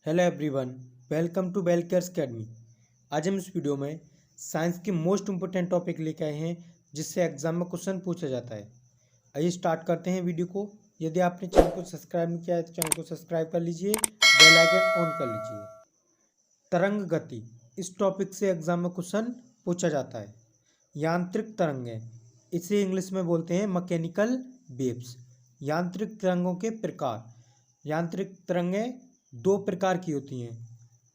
Hello everyone, welcome to Bell Cares Academy. आज हम इस वीडियो में साइंस के मोस्ट इंपोर्टेंट टॉपिक लेके आए हैं जिससे एग्जाम में क्वेश्चन पूछा जाता है। आइए स्टार्ट करते हैं वीडियो को। यदि आपने चैनल को सब्सक्राइब नहीं किया है तो चैनल को सब्सक्राइब कर लीजिए, बेल आइकन ऑन कर लीजिए। तरंग गति, इस टॉपिक से एग्जाम में क्वेश्चन पूछा जाता है। यांत्रिक तरंगें, इसे इंग्लिश में बोलते हैं मैकेनिकल वेव्स। यांत्रिक तरंगों के प्रकार। यांत्रिक तरंगें दो प्रकार की होती हैं,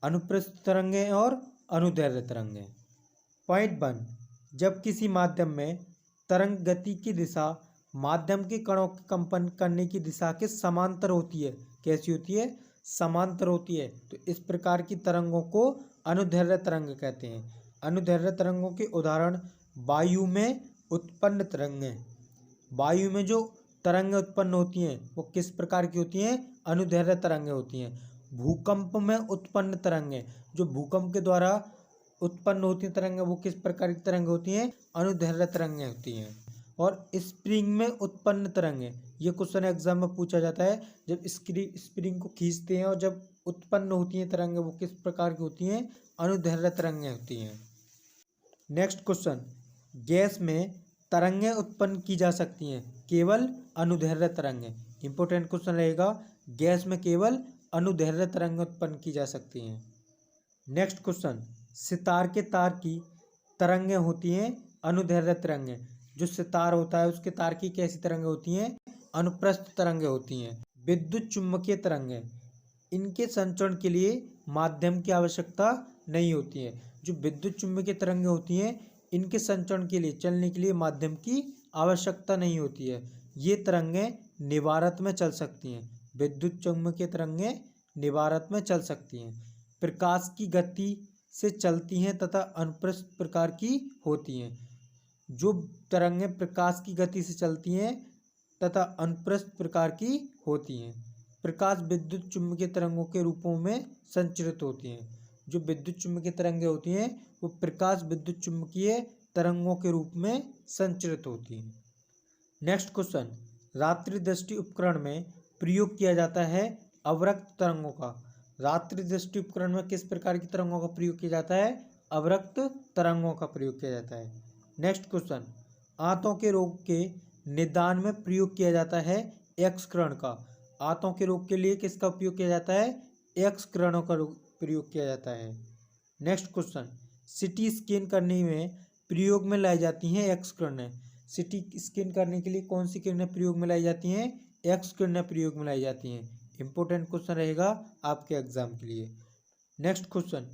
अनुप्रस्थ तरंगें और अनुदैर्ध्य तरंगें। पॉइंट 1, जब किसी माध्यम में तरंग गति की दिशा माध्यम के कणों के कंपन करने की दिशा के समांतर होती है। कैसी होती है? समांतर होती है। तो इस प्रकार की तरंगों को अनुदैर्ध्य तरंग कहते हैं। अनुदैर्ध्य तरंगों के उदाहरण वायु में उत्पन्न तरंगें। वायु में जो तरंगें उत्पन्न होती हैं वो किस प्रकार की होती हैं? अनुदैर्ध्य तरंगें होती हैं। भूकंप में उत्पन्न तरंगें, जो भूकंप के द्वारा उत्पन्न होती हैं तरंगें, वो किस प्रकार की तरंगें होती हैं? अनुदैर्ध्य तरंगें होती हैं। और स्प्रिंग में उत्पन्न तरंगें, ये क्वेश्चन एग्जाम में पूछा जाता है। जब स्प्रिंग को खींचते हैं और जब उत्पन्न होती हैं तरंगें, वो किस प्रकार की होती हैं? अनुदैर्ध्य तरंगें होती हैं। नेक्स्ट क्वेश्चन, गैस में तरंगें उत्पन्न की जा सकती हैं केवल अनुदैर्ध्य तरंगें। इंपॉर्टेंट क्वेश्चन रहेगा, गैस में केवल अनुदैर्ध्य तरंगें उत्पन्न की जा सकती हैं। नेक्स्ट क्वेश्चन, सितार के तार की तरंगें होती हैं अनुदैर्ध्य तरंगें। जो सितार होता है उसके तार की कैसी तरंगें होती हैं? अनुप्रस्थ तरंगें होती हैं। विद्युत चुम्बकीय तरंगें, इनके संचरण के लिए माध्यम की आवश्यकता नहीं होती है। जो विद्युत चुम्बकीय तरंगें होती हैं इनके संचरण के लिए, चलने के लिए माध्यम की आवश्यकता नहीं होती है। ये तरंगें निवारत में चल सकती हैं। विद्युत चुम्बकीय तरंगें निवारत में चल सकती हैं। प्रकाश की गति से चलती हैं तथा अनुप्रस्थ प्रकार की होती हैं। जो तरंगें प्रकाश की गति से चलती हैं तथा अनुप्रस्थ प्रकार की होती हैं। प्रकाश विद्युत चुम्बकीय तरंगों के रूपों में संचरित होती हैं। जो विद्युत चुम्बकीय तरंगें होती हैं वो प्रकाश विद्युत चुम्बकीय तरंगों के रूप में संचरित होती हैं। नेक्स्ट क्वेश्चन, रात्रि दृष्टि उपकरण में प्रयोग किया जाता है अवरक्त तरंगों का। रात्रि दृष्टि उपकरण में किस प्रकार की तरंगों का प्रयोग किया जाता है? अवरक्त तरंगों का प्रयोग किया जाता है। नेक्स्ट क्वेश्चन, आंतों के रोग के निदान में प्रयोग किया जाता है एक्स किरण का। आंतों के रोग के लिए किसका उपयोग किया जाता है? एक्स किरणों का प्रयोग किया जाता है। नेक्स्ट क्वेश्चन, सिटी स्कैन करने में प्रयोग में लाई जाती हैं एक्स किरणें। सिटी स्कैन करने के लिए कौन सी किरणें प्रयोग में लाई जाती हैं? एक्स किरणें प्रयोग में लाई जाती हैं। इंपॉर्टेंट क्वेश्चन रहेगा आपके एग्जाम के लिए। नेक्स्ट क्वेश्चन,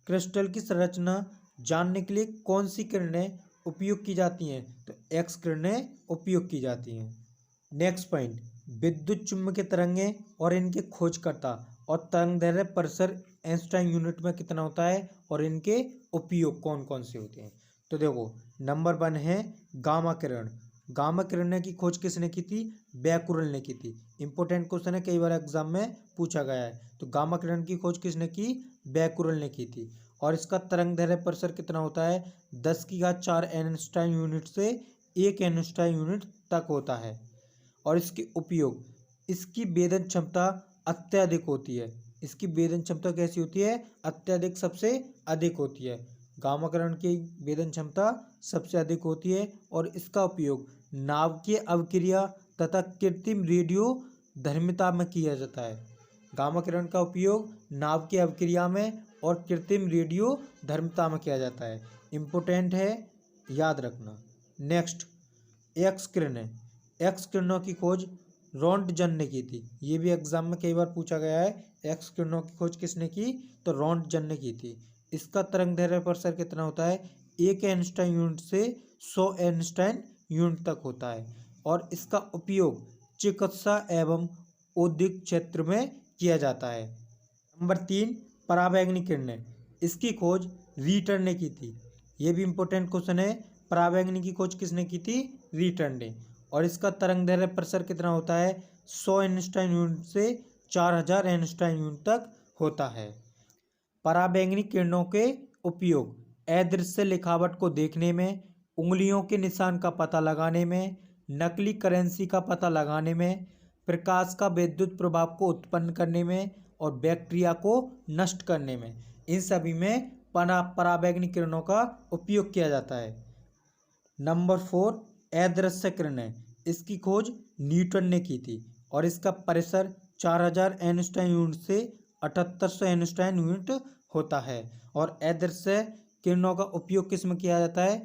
क्रिस्टल की संरचना जानने के लिए कौन सी किरणें उपयोग की जाती हैं? तो एक्स किरणें उपयोग की जाती हैं। नेक्स्ट पॉइंट, विद्युत चुम्बकीय तरंगें और इनके खोजकर्ता और तरंगदैर्ध्य परिसर आइंस्टाइन यूनिट में कितना होता है और इनके उपयोग कौन कौन से होते हैं? तो देखो, नंबर 1 है गामा किरण। गामा किरण की खोज किसने की थी? बैकुरल ने की थी। इंपॉर्टेंट क्वेश्चन है, कई बार एग्जाम में पूछा गया है। तो गामा किरण की खोज किसने की? बैकुरल ने की थी। और इसका तरंगदैर्ध्य परिसर कितना होता है? 10⁴ आइंस्टाइन यूनिट से 1 आइंस्टाइन यूनिट तक होता है। और इसके उपयोग, इसकी वेदन क्षमता अत्यधिक होती है। इसकी वेदन क्षमता कैसी होती है? अत्यधिक, सबसे अधिक होती है। गामा किरण की वेदन क्षमता सबसे अधिक होती है। और इसका उपयोग नाभिकीय अवक्रिया तथा कृत्रिम रेडियो धर्मिता में किया जाता है। गामा किरण का उपयोग नाभिकीय अवक्रिया में और कृत्रिम रेडियो धर्मिता में किया जाता है। इम्पोर्टेंट है, याद रखना। नेक्स्ट, एक्स किरणें। एक्स किरणों की खोज रोंटगन ने की थी। ये भी एग्जाम में कई बार पूछा गया है। एक्स किरणों की खोज किसने की? तो रोंटगन ने की थी। इसका तरंगदैर्ध्य परिसर कितना होता है? 1 आइंस्टाइन यूनिट से 100 आइंस्टाइन यूनिट तक होता है। और इसका उपयोग चिकित्सा एवं औद्योगिक क्षेत्र में किया जाता है। नंबर 3, पराबैंगनी किरणें। इसकी खोज रीटर ने की थी। ये भी इंपॉर्टेंट क्वेश्चन है। पराबैंगनी की खोज किसने की थी? रीटर ने। और इसका तरंगदैर्ध्य परिसर कितना होता है? 100 आइंस्टाइन यूनिट से 4000 आइंस्टाइन यूनिट तक होता है। पराबैंगनी किरणों के उपयोग अदृश्य लिखावट को देखने में, उंगलियों के निशान का पता लगाने में, नकली करेंसी का पता लगाने में, प्रकाश का विद्युत प्रभाव को उत्पन्न करने में और बैक्टीरिया को नष्ट करने में, इन सभी में पराबैंगनी किरणों का उपयोग किया जाता है। नंबर 4, अदृश्य किरणें। इसकी खोज न्यूटन ने की थी और इसका परिसर 4000 एनस्टाइन यूनिट से 7800 एनस्टाइन यूनिट होता है। और अदृश्य किरणों का उपयोग किस में किया जाता है?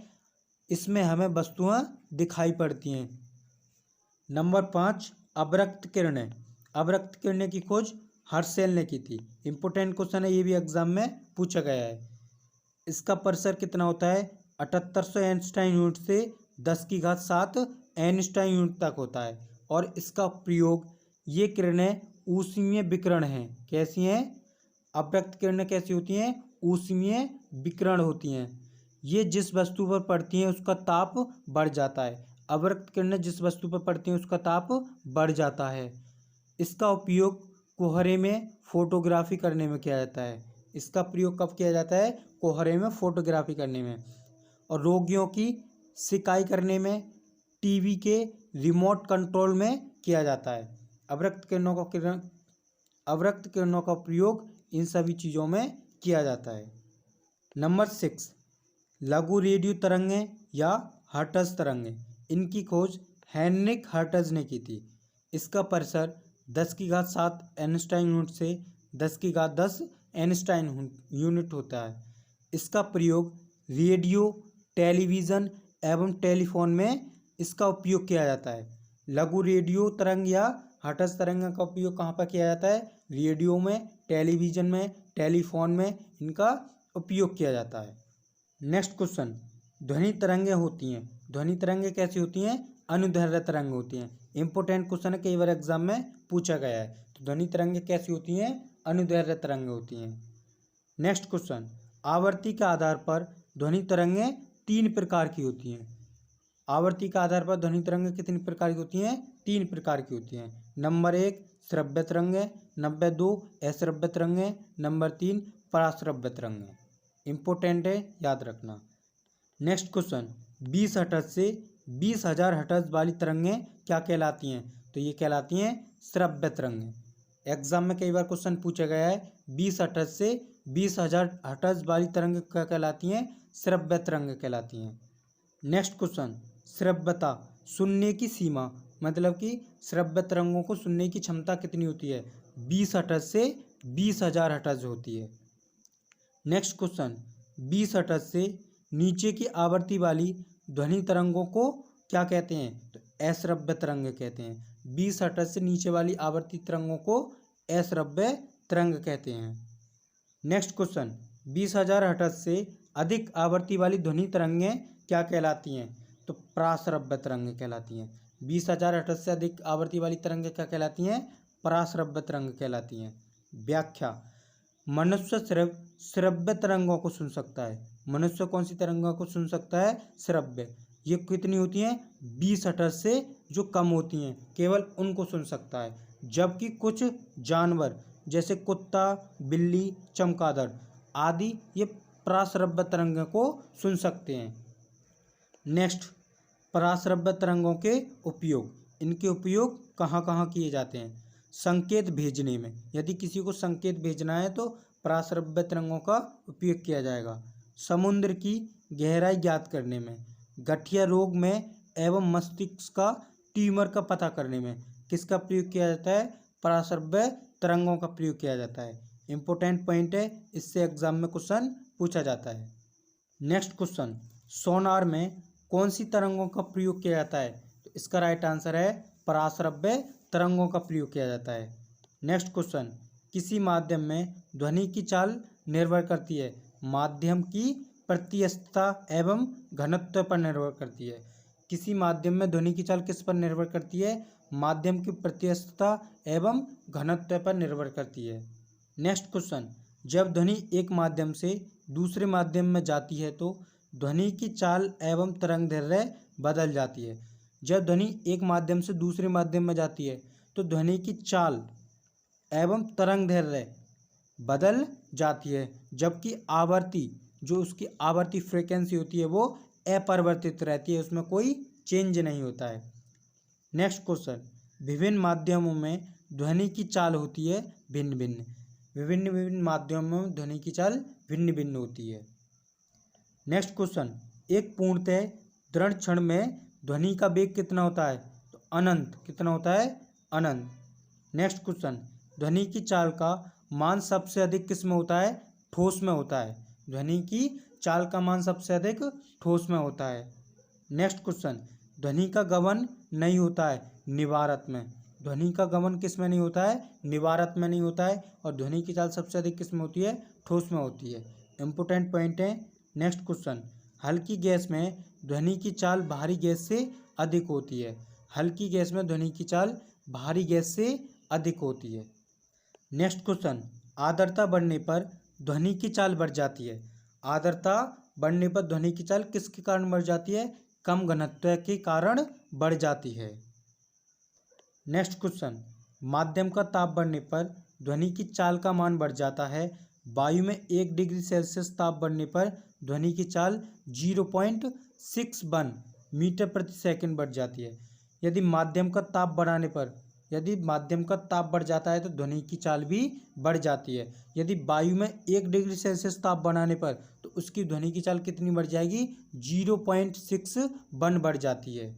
इसमें हमें वस्तुएं दिखाई पड़ती हैं। नंबर 5, अवरक्त किरणें। अवरक्त किरणें की खोज हर्शेल ने की थी। इंपोर्टेंट क्वेश्चन है, ये भी एग्जाम में पूछा गया है। इसका परिसर कितना होता है? 7800 एनस्टाइन यूनिट से 10⁻7 एनस्टाइन यूनिट तक होता है। और इसका प्रयोग, ये किरणें ऊष्मीय विकिरण हैं। कैसी हैं? अवरक्त किरणें कैसी होती हैं? ऊष्मीय विकिरण होती हैं। ये जिस वस्तु पर पड़ती हैं उसका ताप बढ़ जाता है। अवरक्त किरणें जिस वस्तु पर पड़ती हैं उसका ताप बढ़ जाता है। इसका उपयोग कोहरे में फोटोग्राफी करने में किया जाता है। इसका प्रयोग कब किया जाता है? कोहरे में फोटोग्राफी करने में। और रोगियों की सिकाई करने में, टीवी के रिमोट कंट्रोल में किया जाता है। अवरक्त किरणों का प्रयोग इन सभी चीज़ों में किया जाता है। नंबर 6, लघु रेडियो तरंगें या हर्ट्ज तरंगें। इनकी खोज हेनरिक हर्ट्ज ने की थी। इसका परिसर 10⁻7 एनस्टाइन यूनिट से 10⁻10 एनस्टाइन यूनिट होता है। इसका प्रयोग रेडियो, टेलीविज़न एवं टेलीफोन में इसका उपयोग किया जाता है। लघु रेडियो तरंग या हर्ट्ज तरंग का उपयोग कहाँ पर किया जाता है? रेडियो में, टेलीविज़न में, टेलीफोन में इनका उपयोग किया जाता है। नेक्स्ट क्वेश्चन, ध्वनि तरंगें होती हैं। ध्वनि तरंगें कैसी होती हैं? अनुदैर्ध्य तरंग होती हैं। इंपोर्टेंट क्वेश्चन है, कई बार एग्जाम में पूछा गया है। तो ध्वनि तरंगें कैसी होती हैं? अनुदैर्ध्य तरंगें होती हैं। नेक्स्ट क्वेश्चन, आवृत्ति के आधार पर ध्वनि तरंगें 3 प्रकार की होती हैं। आवृत्ति के आधार पर ध्वनि तरंगें कितनी प्रकार की होती हैं? 3 प्रकार की होती हैं। नंबर 1, श्रव्य तरंगें। नंबर 2, अश्रव्य तरंगें। नंबर 3, पराश्रव्य तरंगें। इंपोर्टेंट है, याद रखना। नेक्स्ट क्वेश्चन, 20 हर्ट्ज से 20,000 हर्ट्ज वाली तरंगें क्या कहलाती हैं? तो ये कहलाती हैं श्रव्य तरंगें। एग्जाम में कई बार क्वेश्चन पूछा गया है। 20 हर्ट्ज से 20,000 हर्ट्ज वाली तरंगें क्या कहलाती हैं? श्रव्य तरंगें कहलाती हैं। नेक्स्ट क्वेश्चन, श्रव्यता, सुनने की सीमा, मतलब कि श्रव्य तरंगों को सुनने की क्षमता कितनी होती है? 20 हर्ट्ज से 20,000 हर्ट्ज होती है। नेक्स्ट क्वेश्चन, 20 हर्ट्ज से नीचे की आवृत्ति वाली ध्वनि तरंगों को क्या कहते हैं? तो अश्रव्य तरंग कहते हैं। 20 हर्ट्ज से नीचे वाली आवृत्ति तरंगों को अश्रव्य तरंग कहते हैं। नेक्स्ट क्वेश्चन, 20,000 हर्ट्ज से अधिक आवृत्ति वाली ध्वनि तरंगें क्या कहलाती हैं? तो पराश्रव्य तरंगें कहलाती हैं। 20,000 हर्ट्ज से अधिक आवृत्ति वाली तरंगें क्या कहलाती हैं? पराश्रव्य तरंग कहलाती हैं। व्याख्या, मनुष्य श्रव्य तरंगों को सुन सकता है। मनुष्य कौन सी तरंगों को सुन सकता है? श्रव्य। ये कितनी होती हैं? 20 हर्ट्ज से जो कम होती हैं, केवल उनको सुन सकता है। जबकि कुछ जानवर जैसे कुत्ता, बिल्ली, चमगादड़ आदि ये पराश्रव्य तरंगों को सुन सकते हैं। नेक्स्ट, पराश्रव्य तरंगों के उपयोग। इनके उपयोग कहाँ कहाँ किए जाते हैं? संकेत भेजने में, यदि किसी को संकेत भेजना है तो पराश्रव्य तरंगों का उपयोग किया जाएगा। समुद्र की गहराई ज्ञात करने में, गठिया रोग में एवं मस्तिष्क का ट्यूमर का पता करने में किसका प्रयोग किया जाता है? पराश्रव्य तरंगों का प्रयोग किया जाता है। इंपोर्टेंट पॉइंट है, इससे एग्जाम में क्वेश्चन पूछा जाता है। नेक्स्ट क्वेश्चन, सोनार में कौन सी तरंगों का प्रयोग किया जाता है? तो इसका राइट आंसर है पराश्रव्य तरंगों का प्रयोग किया जाता है। नेक्स्ट क्वेश्चन, किसी माध्यम में ध्वनि की चाल निर्भर करती है? माध्यम की प्रत्यस्तता एवं घनत्व पर निर्भर करती है। किसी माध्यम में ध्वनि की चाल किस पर निर्भर करती है? माध्यम की प्रत्यस्तता एवं घनत्व पर निर्भर करती है। नेक्स्ट क्वेश्चन, जब ध्वनि एक माध्यम से दूसरे माध्यम में जाती है तो ध्वनि की चाल एवं तरंगदैर्घ्य बदल जाती है। जब ध्वनि एक माध्यम से दूसरे माध्यम में जाती है तो ध्वनि की चाल एवं तरंगदैर्घ्य बदल जाती है, जबकि आवर्ती, जो उसकी आवर्ती फ्रीक्वेंसी होती है वो अपरिवर्तित रहती है, उसमें कोई चेंज नहीं होता है। नेक्स्ट क्वेश्चन, विभिन्न माध्यमों में ध्वनि की चाल होती है भिन्न भिन्न। विभिन्न विभिन्न माध्यमों में ध्वनि की चाल भिन्न भिन्न होती है। नेक्स्ट क्वेश्चन, एक पूर्णतः दृढ़ क्षण में ध्वनि का वेग कितना होता है? तो अनंत। कितना होता है? अनंत। नेक्स्ट क्वेश्चन, ध्वनि की चाल का मान सबसे अधिक किस में होता है? ठोस में होता है। ध्वनि की चाल का मान सबसे अधिक ठोस में होता है। नेक्स्ट क्वेश्चन, ध्वनि का गमन नहीं होता है निवारत में। ध्वनि का गमन किस में नहीं होता है? निवारत में नहीं होता है। और ध्वनि की चाल सबसे अधिक किस में होती है? ठोस में होती है। इंपोर्टेंट पॉइंट है। नेक्स्ट क्वेश्चन, हल्की गैस में ध्वनि की चाल भारी गैस से अधिक होती है। हल्की गैस में ध्वनि की चाल भारी गैस से अधिक होती है। नेक्स्ट क्वेश्चन, आर्द्रता बढ़ने पर ध्वनि की चाल बढ़ जाती है। आर्द्रता बढ़ने पर ध्वनि की चाल किसके कारण बढ़ जाती है? कम घनत्व के कारण बढ़ जाती है। नेक्स्ट क्वेश्चन, माध्यम का ताप बढ़ने पर ध्वनि की चाल का मान बढ़ जाता है। वायु में 1 डिग्री सेल्सियस ताप बढ़ने पर ध्वनि की चाल 0.61 मीटर प्रति सेकंड बढ़ जाती है। यदि माध्यम का ताप बढ़ जाता है तो ध्वनि की चाल भी बढ़ जाती है। यदि वायु में 1 डिग्री सेल्सियस ताप बढ़ाने पर तो उसकी ध्वनि की चाल कितनी बढ़ जाएगी? 0.61 बढ़ जाती है।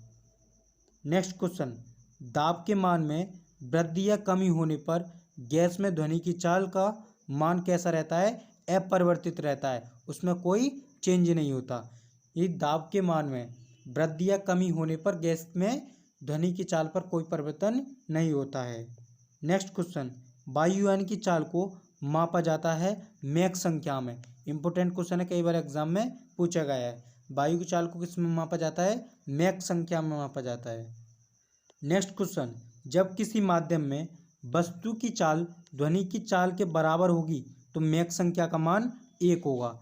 नेक्स्ट क्वेश्चन, दाब के मान में वृद्धि या कमी होने पर गैस में ध्वनि की चाल का मान कैसा रहता है? अपरिवर्तित रहता है, उसमें कोई चेंज नहीं होता। ये दाब के मान में वृद्धि या कमी होने पर गैस में ध्वनि की चाल पर कोई परिवर्तन नहीं होता है। नेक्स्ट क्वेश्चन, वायुयान की चाल को मापा जाता है मैक संख्या में। इंपोर्टेंट क्वेश्चन है, कई बार एग्जाम में पूछा गया है। वायु की चाल को किस में मापा जाता है? मैक संख्या में मापा जाता है। नेक्स्ट क्वेश्चन, जब किसी माध्यम में वस्तु की चाल ध्वनि की चाल के बराबर होगी तो मैक संख्या का मान 1 होगा।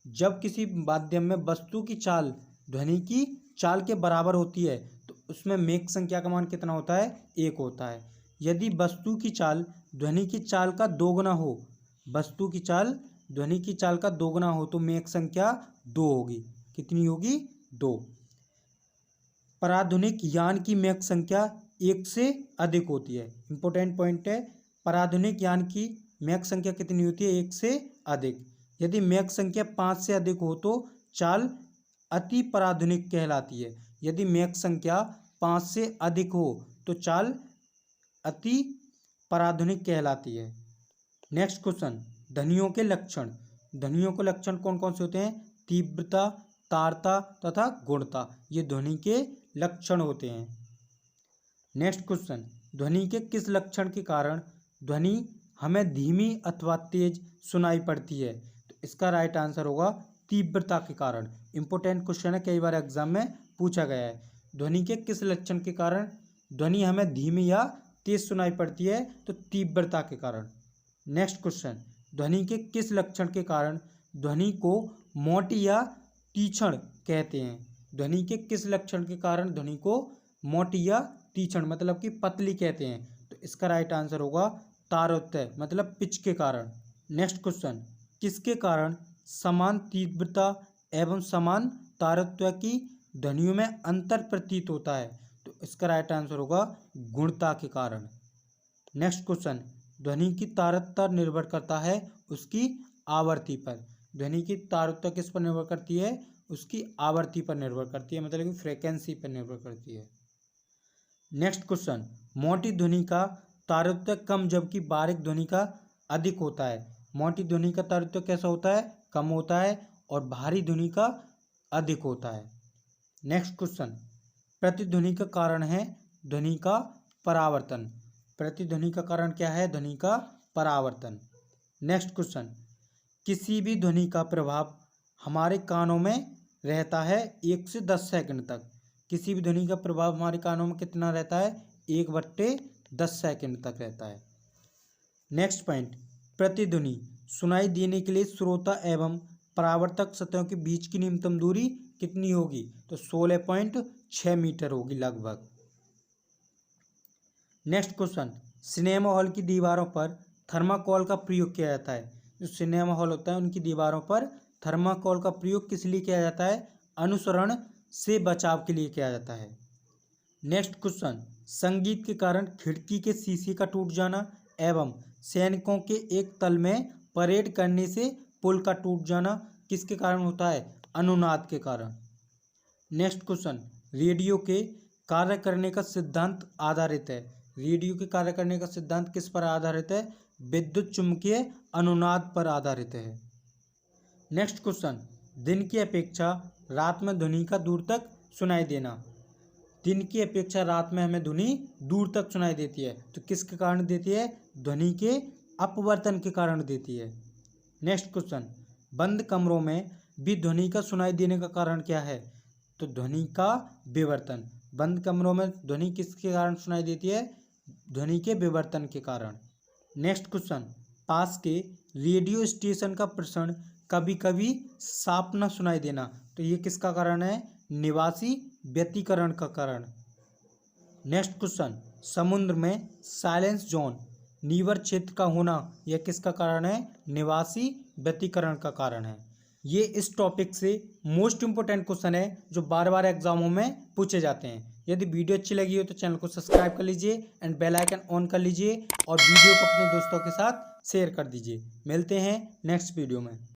जब किसी माध्यम में वस्तु की चाल ध्वनि की चाल के बराबर होती है तो उसमें मैक संख्या का मान कितना होता है? 1 होता है। यदि वस्तु की चाल ध्वनि की चाल का दोगुना हो, वस्तु की चाल ध्वनि की चाल का दोगुना हो तो मैक संख्या 2 होगी। कितनी होगी? 2। पराधुनिक यान की मैक संख्या 1 से अधिक होती है। इंपोर्टेंट पॉइंट है, पराधुनिक यान की मैक संख्या कितनी होती है? 1 से अधिक। यदि मैक संख्या 5 से अधिक हो तो चाल अति पराधुनिक कहलाती है। यदि मैक संख्या 5 से अधिक हो तो चाल अति पराधुनिक कहलाती है। नेक्स्ट क्वेश्चन, ध्वनियों के लक्षण। ध्वनियों के लक्षण कौन कौन से होते हैं? तीव्रता, तारता तथा गुणता, ये ध्वनि के लक्षण होते हैं। नेक्स्ट क्वेश्चन, ध्वनि के किस लक्षण के कारण ध्वनि हमें धीमी अथवा तेज सुनाई पड़ती है? तो इसका राइट आंसर होगा तीव्रता के कारण। इंपोर्टेंट क्वेश्चन है, कई बार एग्जाम में पूछा गया है। ध्वनि के किस लक्षण के कारण ध्वनि हमें धीमी या तेज सुनाई पड़ती है? तो तीव्रता के कारण। नेक्स्ट क्वेश्चन, ध्वनि के किस लक्षण के कारण ध्वनि को मोटी या तीक्ष्ण कहते हैं? ध्वनि के किस लक्षण के कारण ध्वनि को मोटी या तीक्ष्ण मतलब कि पतली कहते हैं? तो इसका राइट आंसर होगा तारोत्य मतलब पिच के कारण। नेक्स्ट क्वेश्चन, किसके कारण समान तीव्रता एवं समान तारत्य की ध्वनियों में अंतर प्रतीत होता है? तो इसका राइट आंसर होगा गुणता के कारण। नेक्स्ट क्वेश्चन, ध्वनि की तारतता निर्भर करता है उसकी आवृत्ति पर। ध्वनि की तारतता किस पर निर्भर करती है? उसकी आवृत्ति पर निर्भर करती है, मतलब कि फ्रीक्वेंसी पर निर्भर करती है। नेक्स्ट क्वेश्चन, मोटी ध्वनि का तारतम्य कम जबकि बारीक ध्वनि का अधिक होता है। मोटी ध्वनि का तारतम्य कैसा होता है? कम होता है और भारी ध्वनि का अधिक होता है। नेक्स्ट क्वेश्चन, प्रतिध्वनि का कारण है ध्वनि का परावर्तन। प्रतिध्वनि का कारण क्या है? ध्वनि का परावर्तन। नेक्स्ट क्वेश्चन, किसी भी ध्वनि का प्रभाव हमारे कानों में रहता है 1 से 10 सेकंड तक। किसी भी ध्वनि का प्रभाव हमारे कानों में कितना रहता है? 1/10 सेकंड तक रहता है। नेक्स्ट पॉइंट, प्रतिध्वनि सुनाई देने के लिए श्रोता एवं परावर्तक सतहों के बीच की न्यूनतम दूरी कितनी होगी? तो 16.6 मीटर होगी लगभग। नेक्स्ट क्वेश्चन, सिनेमा हॉल की दीवारों पर थर्माकोल का प्रयोग किया जाता है। जो सिनेमा हॉल होता है उनकी दीवारों पर थर्माकोल का प्रयोग किस लिए किया जाता है? अनुसरण से बचाव के लिए किया जाता है। नेक्स्ट क्वेश्चन, संगीत के कारण खिड़की के शीशे का टूट जाना एवं सैनिकों के एक तल में परेड करने से पुल का टूट जाना किसके कारण होता है? अनुनाद के कारण। नेक्स्ट क्वेश्चन, रेडियो के कार्य करने का सिद्धांत आधारित है। रेडियो के कार्य करने का सिद्धांत किस पर आधारित है? विद्युत चुम्बकीय अनुनाद पर आधारित है। नेक्स्ट क्वेश्चन, दिन की अपेक्षा रात में ध्वनि का दूर तक सुनाई देना। दिन की अपेक्षा रात में हमें ध्वनि दूर तक सुनाई देती है, तो किसके कारण देती है? ध्वनि के अपवर्तन के कारण देती है। नेक्स्ट क्वेश्चन, बंद कमरों में भी ध्वनि का सुनाई देने का कारण क्या है? तो ध्वनि का विवर्तन। बंद कमरों में ध्वनि किसके कारण सुनाई देती है? ध्वनि के विवर्तन के कारण। नेक्स्ट क्वेश्चन, पास के रेडियो स्टेशन का प्रसारण कभी कभी साफ न सुनाई देना, तो ये किसका कारण है? निवासी व्यतिकरण का कारण। नेक्स्ट क्वेश्चन, समुद्र में साइलेंस जोन नीवर क्षेत्र का होना यह किसका कारण है? निवासी व्यतिकरण का कारण है। ये इस टॉपिक से मोस्ट इंपोर्टेंट क्वेश्चन है जो बार बार एग्जामों में पूछे जाते हैं। यदि वीडियो अच्छी लगी हो तो चैनल को सब्सक्राइब कर लीजिए एंड बेल आइकन ऑन कर लीजिए और वीडियो को अपने दोस्तों के साथ शेयर कर दीजिए। मिलते हैं नेक्स्ट वीडियो में।